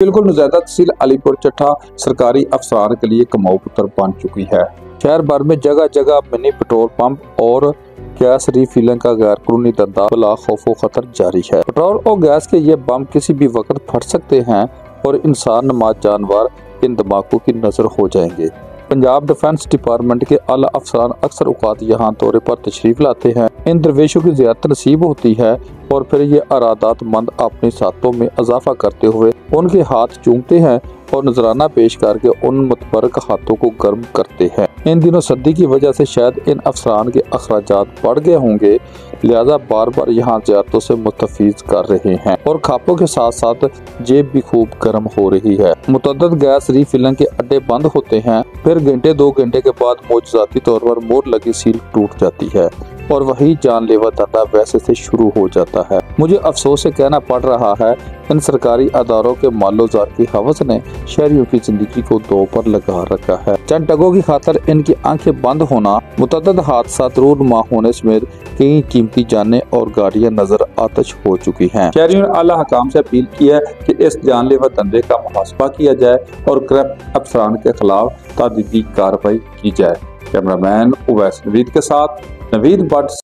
बिल्कुल नुज़ैदा तहसील अलीपुर चट्ठा सरकारी अफसरान के लिए कमाऊ पुत्र बन चुकी है। शहर भर में जगह जगह मिनी पेट्रोल पंप और गैस रिफिलिंग का गैर कानूनी धंधा बला खौफो खतर जारी है। पेट्रोल और गैस के ये बम किसी भी वक्त फट सकते हैं और इंसान नमाज जानवर इन धमाकों की नजर हो जाएंगे। पंजाब डिफेंस डिपार्टमेंट के आला अफसरान अक्सर औकात यहाँ दौरे पर तशरीफ लाते हैं। इन दरवेशों की ज़ियारत नसीब होती है और फिर ये अरादात मंद अपनी सातों में इजाफा करते हुए उनके हाथ चूमते हैं और नजराना पेश करके उन मुतबरक हाथों को गर्म करते हैं। इन दिनों सर्दी की वजह से शायद इन अफसरान के अखराजात बढ़ गए होंगे, लिहाजा बार बार यहाँ ज़ियारतों से मुस्तफीज कर रहे हैं और खापों के साथ साथ जेब भी खूब गर्म हो रही है। मुतअद्दिद गैस रिफिलिंग के अड्डे बंद होते हैं, फिर घंटे दो घंटे के बाद मौजूदाती तौर पर मोर लगी सील टूट जाती है और वही जानलेवा धंधा वैसे से शुरू हो जाता है। मुझे अफसोस से कहना पड़ रहा है, इन सरकारी अदारों के मालोजार की हवस ने शहरियों की जिंदगी को दो पर लगा रखा है। चंद टकों की खातर इनकी आंखें बंद होना, मुतअद्दिद हादसात रूनुमा होने समेत कई कीमती जानें और गाड़ियां नजर आतिश हो चुकी हैं। शहरियों ने आला हकाम से अपील की है कि इस जानलेवा धंधे का मुहासबा किया जाए और करप्ट अफसरान के खिलाफ तादीदी कार्रवाई की जाए। कैमरामैन उवैस नवीद के साथ नवीद भट्ट।